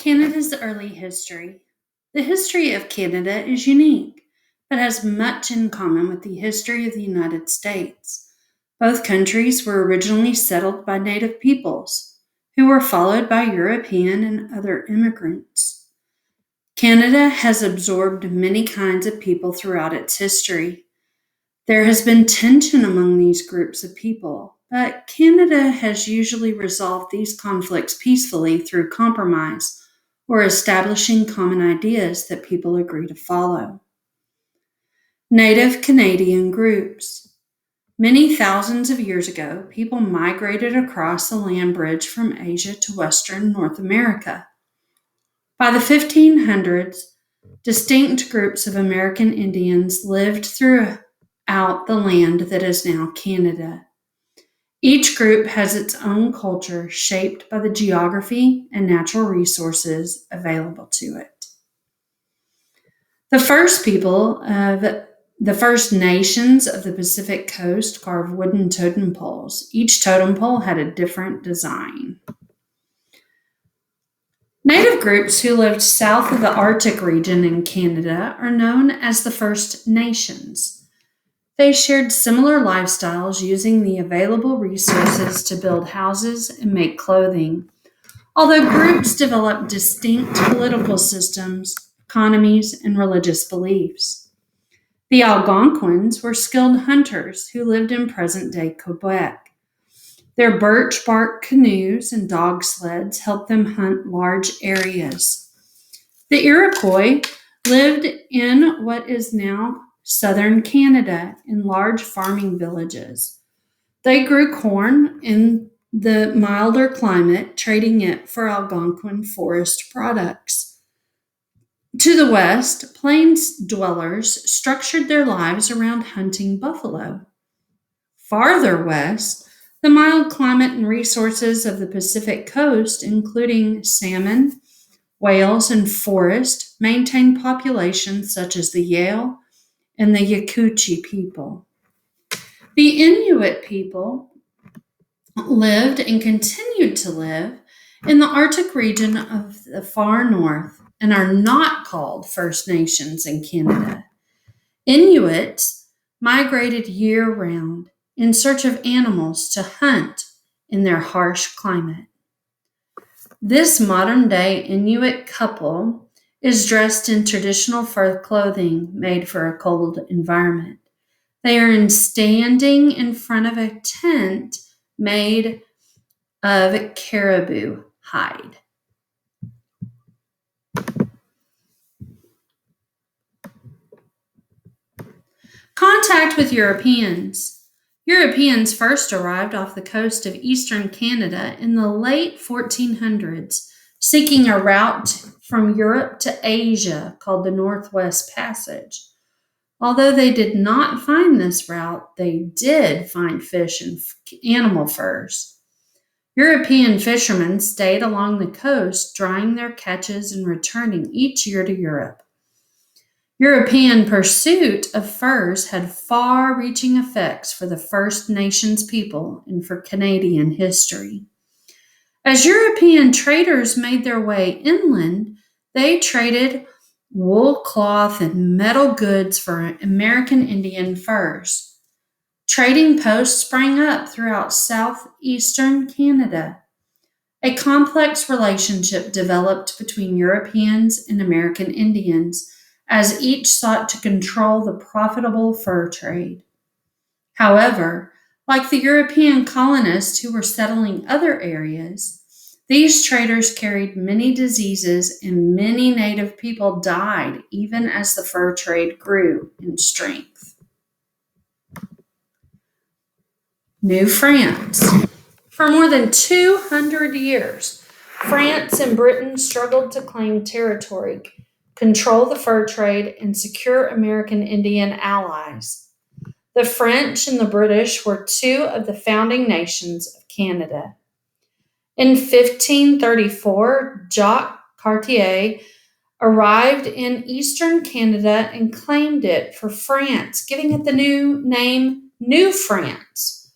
Canada's early history. The history of Canada is unique, but has much in common with the history of the United States. Both countries were originally settled by native peoples, who were followed by European and other immigrants. Canada has absorbed many kinds of people throughout its history. There has been tension among these groups of people, but Canada has usually resolved these conflicts peacefully through compromise or establishing common ideas that people agree to follow. Native Canadian groups. Many thousands of years ago, people migrated across the land bridge from Asia to Western North America. By the 1500s, distinct groups of American Indians lived throughout the land that is now Canada. Each group has its own culture shaped by the geography and natural resources available to it. The first nations of the Pacific coast carved wooden totem poles. Each totem pole had a different design. Native groups who lived south of the Arctic region in Canada are known as the First Nations. They shared similar lifestyles using the available resources to build houses and make clothing, although groups developed distinct political systems, economies, and religious beliefs. The Algonquins were skilled hunters who lived in present-day Quebec. Their birch bark canoes and dog sleds helped them hunt large areas. The Iroquois lived in what is now southern Canada in large farming villages. They grew corn in the milder climate, trading it for Algonquin forest products. To the west, plains dwellers structured their lives around hunting buffalo. Farther west, the mild climate and resources of the Pacific coast, including salmon, whales, and forest, maintained populations such as the Yale and the Yakuchi people. The Inuit people lived and continued to live in the Arctic region of the far north and are not called First Nations in Canada. Inuits migrated year-round in search of animals to hunt in their harsh climate. This modern-day Inuit couple is dressed in traditional fur clothing made for a cold environment. They are standing in front of a tent made of caribou hide. Contact with Europeans. Europeans first arrived off the coast of eastern Canada in the late 1400s, seeking a route from Europe to Asia called the Northwest Passage. Although they did not find this route, they did find fish and animal furs. European fishermen stayed along the coast, drying their catches and returning each year to Europe. European pursuit of furs had far-reaching effects for the First Nations people and for Canadian history. As European traders made their way inland, they traded wool, cloth, and metal goods for American Indian furs. Trading posts sprang up throughout southeastern Canada. A complex relationship developed between Europeans and American Indians as each sought to control the profitable fur trade. However, like the European colonists who were settling other areas, these traders carried many diseases and many native people died even as the fur trade grew in strength. New France. For more than 200 years, France and Britain struggled to claim territory, control the fur trade, and secure American Indian allies. The French and the British were two of the founding nations of Canada. In 1534, Jacques Cartier arrived in eastern Canada and claimed it for France, giving it the new name New France.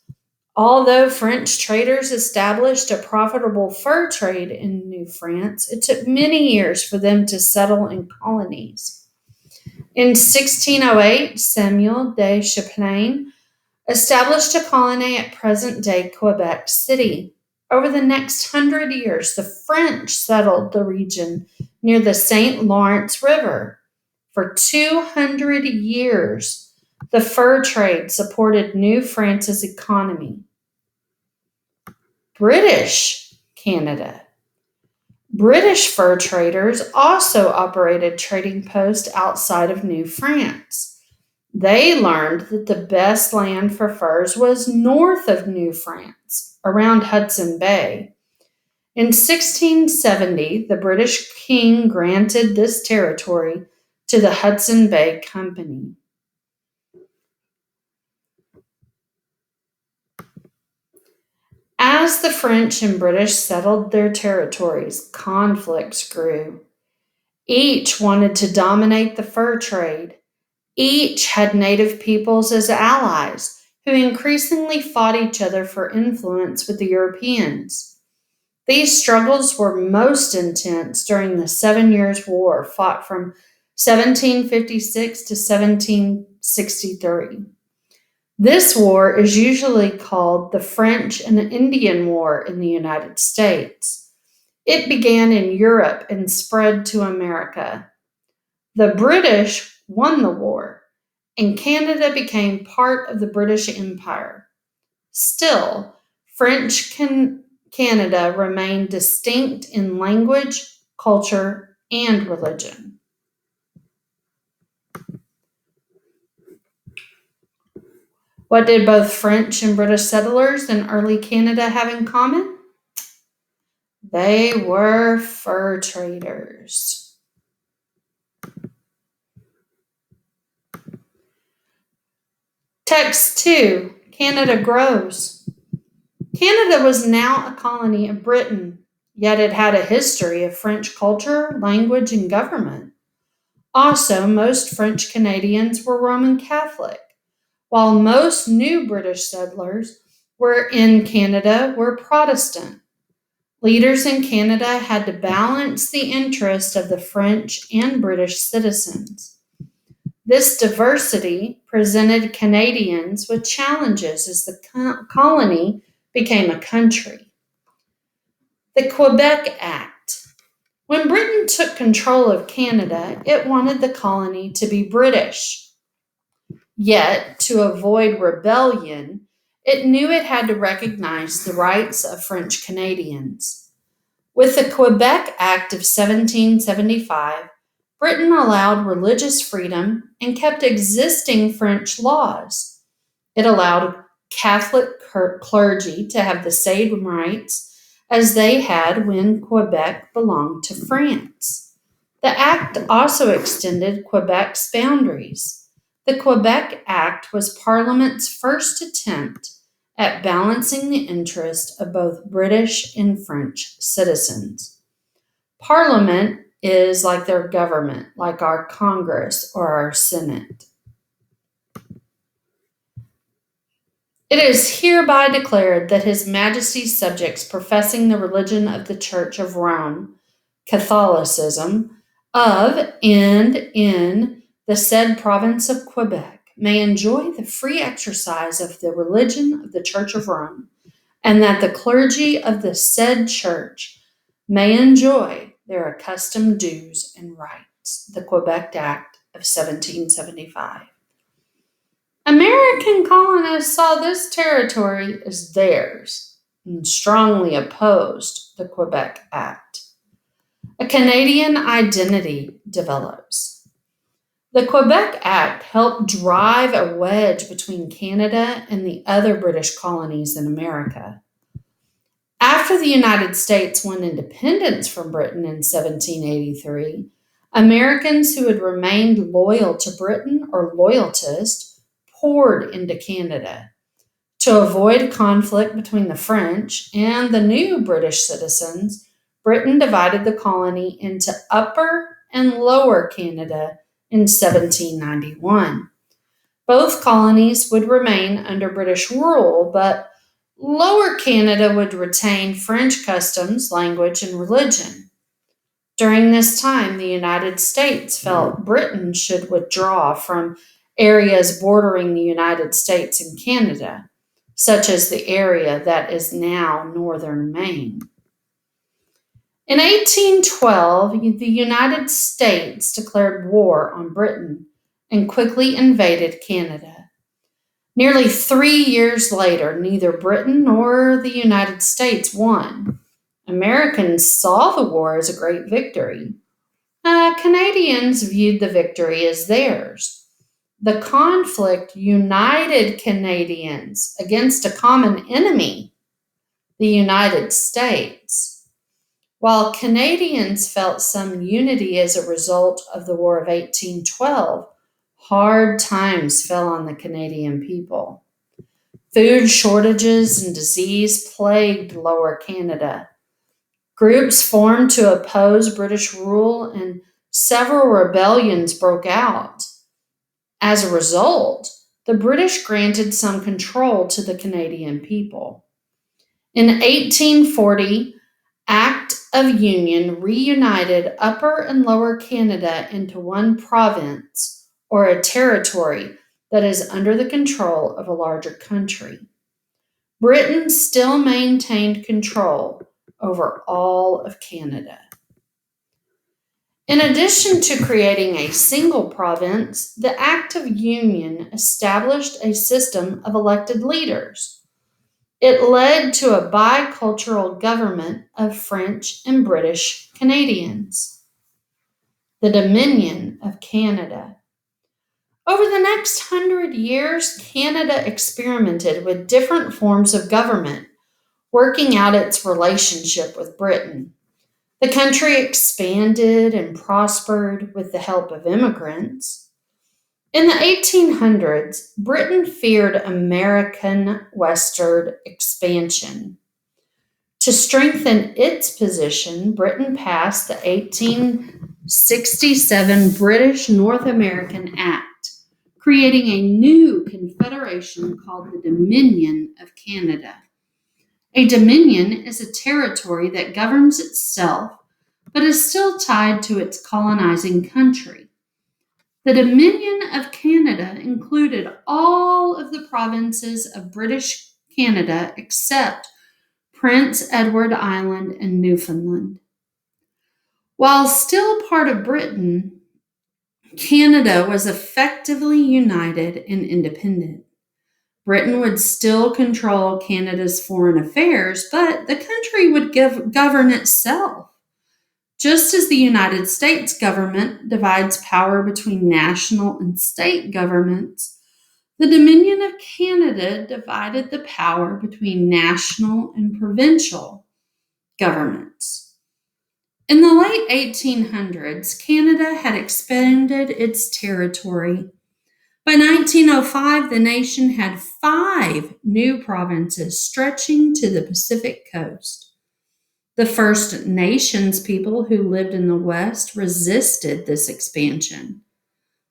Although French traders established a profitable fur trade in New France, it took many years for them to settle in colonies. In 1608, Samuel de Champlain established a colony at present-day Quebec City. Over the next 100 years, the French settled the region near the St. Lawrence River. For 200 years, the fur trade supported New France's economy. British Canada. British fur traders also operated trading posts outside of New France. They learned that the best land for furs was north of New France, around Hudson Bay. In 1670, the British king granted this territory to the Hudson Bay Company. As the French and British settled their territories, conflicts grew. Each wanted to dominate the fur trade. Each had native peoples as allies, who increasingly fought each other for influence with the Europeans. These struggles were most intense during the 7 Years' War, fought from 1756 to 1763. This war is usually called the French and Indian War in the United States. It began in Europe and spread to America. The British won the war, and Canada became part of the British Empire. Still, French Canada remained distinct in language, culture, and religion. What did both French and British settlers in early Canada have in common? They were fur traders. Text 2. Canada grows. Canada was now a colony of Britain, yet it had a history of French culture, language, and government. Also, most French Canadians were Roman Catholic, while most new British settlers in Canada were Protestant. Leaders in Canada had to balance the interests of the French and British citizens. This diversity presented Canadians with challenges as the colony became a country. The Quebec Act. When Britain took control of Canada, it wanted the colony to be British. Yet, to avoid rebellion, it knew it had to recognize the rights of French Canadians. With the Quebec Act of 1775, Britain allowed religious freedom and kept existing French laws. It allowed Catholic clergy to have the same rights as they had when Quebec belonged to France. The act also extended Quebec's boundaries. The Quebec Act was Parliament's first attempt at balancing the interest of both British and French citizens. Parliament is like their government, like our Congress or our Senate. It is hereby declared that His Majesty's subjects professing the religion of the Church of Rome, Catholicism, of and in the said province of Quebec, may enjoy the free exercise of the religion of the Church of Rome, and that the clergy of the said church may enjoy their accustomed dues and rights. The Quebec Act of 1775. American colonists saw this territory as theirs and strongly opposed the Quebec Act. A Canadian identity develops. The Quebec Act helped drive a wedge between Canada and the other British colonies in America. After the United States won independence from Britain in 1783, Americans who had remained loyal to Britain or loyalists poured into Canada. To avoid conflict between the French and the new British citizens, Britain divided the colony into Upper and Lower Canada in 1791. Both colonies would remain under British rule, but Lower Canada would retain French customs, language, and religion. During this time, the United States felt Britain should withdraw from areas bordering the United States and Canada, such as the area that is now northern Maine. In 1812, the United States declared war on Britain and quickly invaded Canada. Nearly 3 years later, neither Britain nor the United States won. Americans saw the war as a great victory. Canadians viewed the victory as theirs. The conflict united Canadians against a common enemy, the United States. While Canadians felt some unity as a result of the War of 1812, hard times fell on the Canadian people. Food shortages and disease plagued Lower Canada. Groups formed to oppose British rule and several rebellions broke out. As a result, the British granted some control to the Canadian people. In 1840, Act of Union reunited Upper and Lower Canada into one province or a territory that is under the control of a larger country. Britain still maintained control over all of Canada. In addition to creating a single province, the Act of Union established a system of elected leaders. It led to a bicultural government of French and British Canadians. The Dominion of Canada. Over the next 100 years, Canada experimented with different forms of government, working out its relationship with Britain. The country expanded and prospered with the help of immigrants. In the 1800s, Britain feared American westward expansion. To strengthen its position, Britain passed the 1867 British North American Act, creating a new confederation called the Dominion of Canada. A dominion is a territory that governs itself but is still tied to its colonizing country. The Dominion of Canada included all of the provinces of British Canada except Prince Edward Island and Newfoundland. While still part of Britain, Canada was effectively united and independent. Britain would still control Canada's foreign affairs, but the country would govern itself. Just as the United States government divides power between national and state governments, the Dominion of Canada divided the power between national and provincial governments. In the late 1800s, Canada had expanded its territory. By 1905, the nation had 5 new provinces stretching to the Pacific coast. The First Nations people who lived in the West resisted this expansion.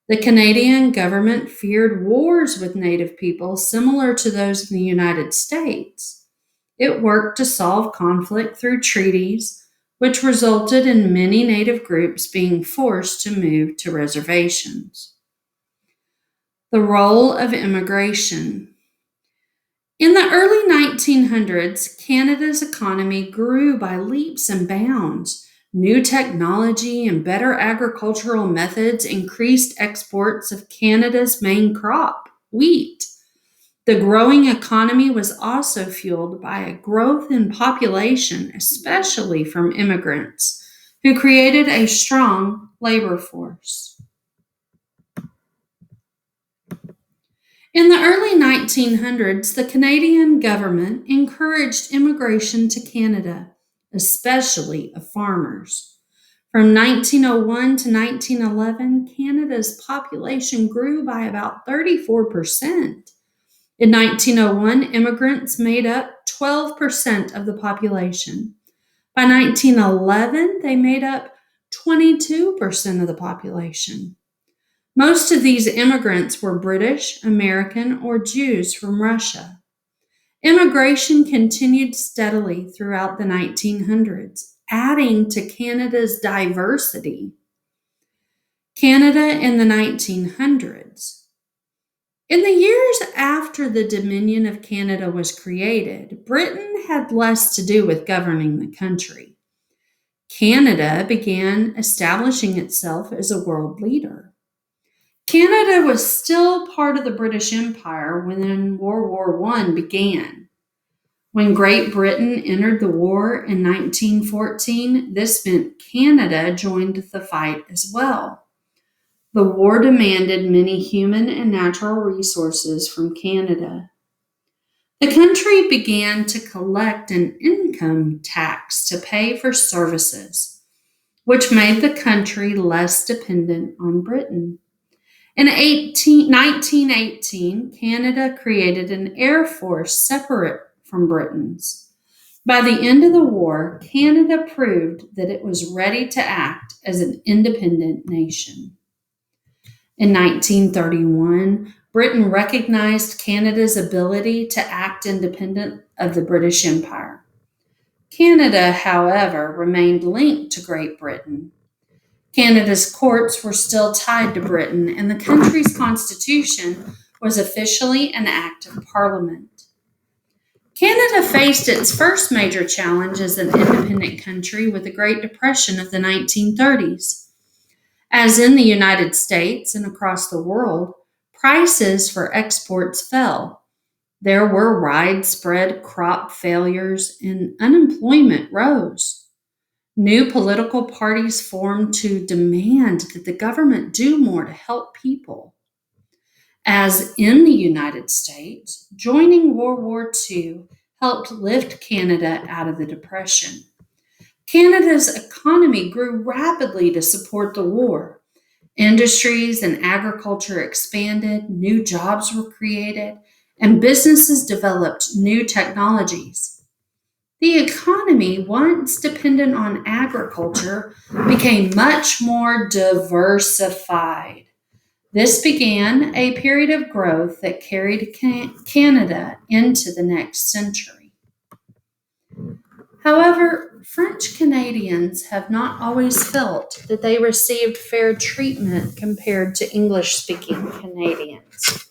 The Canadian government feared wars with Native people similar to those in the United States. It worked to solve conflict through treaties, which resulted in many Native groups being forced to move to reservations. The role of immigration. In the early 1900s, Canada's economy grew by leaps and bounds. New technology and better agricultural methods increased exports of Canada's main crop, wheat. The growing economy was also fueled by a growth in population, especially from immigrants, who created a strong labor force. In the early 1900s, the Canadian government encouraged immigration to Canada, especially of farmers. From 1901 to 1911, Canada's population grew by about 34%. In 1901, immigrants made up 12% of the population. By 1911, they made up 22% of the population. Most of these immigrants were British, American, or Jews from Russia. Immigration continued steadily throughout the 1900s, adding to Canada's diversity. Canada in the 1900s. In the years after the Dominion of Canada was created, Britain had less to do with governing the country. Canada began establishing itself as a world leader. Canada was still part of the British Empire when World War I began. When Great Britain entered the war in 1914, this meant Canada joined the fight as well. The war demanded many human and natural resources from Canada. The country began to collect an income tax to pay for services, which made the country less dependent on Britain. In 1918, Canada created an air force separate from Britain's. By the end of the war, Canada proved that it was ready to act as an independent nation. In 1931, Britain recognized Canada's ability to act independent of the British Empire. Canada, however, remained linked to Great Britain. Canada's courts were still tied to Britain, and the country's constitution was officially an act of parliament. Canada faced its first major challenge as an independent country with the Great Depression of the 1930s. As in the United States and across the world, prices for exports fell. There were widespread crop failures and unemployment rose. New political parties formed to demand that the government do more to help people. As in the United States, joining World War II helped lift Canada out of the Depression. Canada's economy grew rapidly to support the war. Industries and agriculture expanded, new jobs were created, and businesses developed new technologies. The economy, once dependent on agriculture, became much more diversified. This began a period of growth that carried Canada into the next century. However, French Canadians have not always felt that they received fair treatment compared to English speaking Canadians.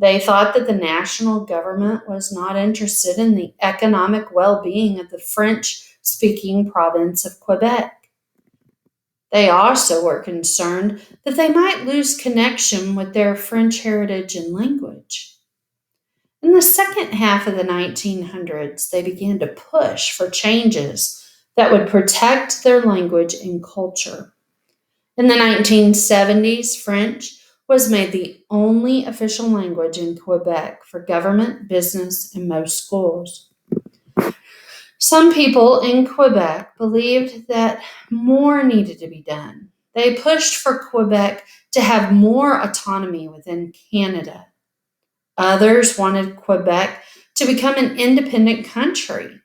They thought that the national government was not interested in the economic well being of the French speaking province of Quebec. They also were concerned that they might lose connection with their French heritage and language. In the second half of the 1900s, they began to push for changes that would protect their language and culture. In the 1970s, French was made the only official language in Quebec for government, business, and most schools. Some people in Quebec believed that more needed to be done. They pushed for Quebec to have more autonomy within Canada. Others wanted Quebec to become an independent country.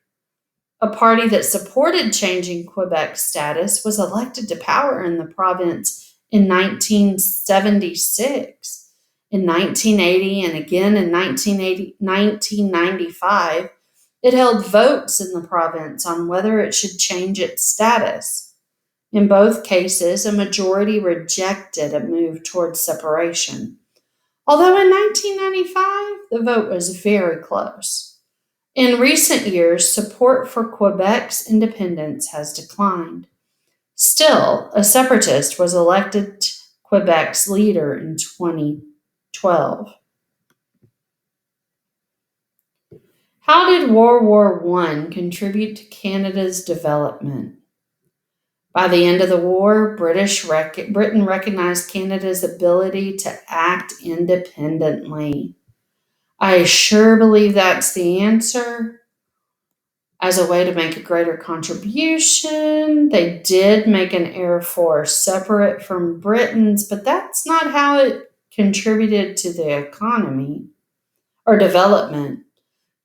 A party that supported changing Quebec's status was elected to power in the province in 1976. In 1980 and again in 1995, it held votes in the province on whether it should change its status. In both cases, a majority rejected a move towards separation. Although in 1995, the vote was very close. In recent years, support for Quebec's independence has declined. Still, a separatist was elected Quebec's leader in 2012. How did World War I contribute to Canada's development? By the end of the war, Britain recognized Canada's ability to act independently. I sure believe that's the answer. As a way to make a greater contribution, they did make an air force separate from Britain's, but that's not how it contributed to the economy or development.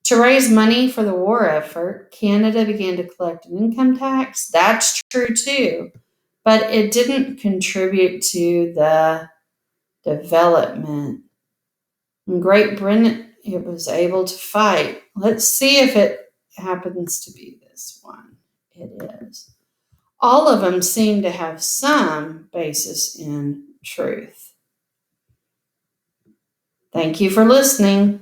To raise money for the war effort, Canada began to collect an income tax. That's true too, but it didn't contribute to the development. Great Britain it was able to fight. Let's see if it happens to be this one. It is. All of them seem to have some basis in truth. Thank you for listening.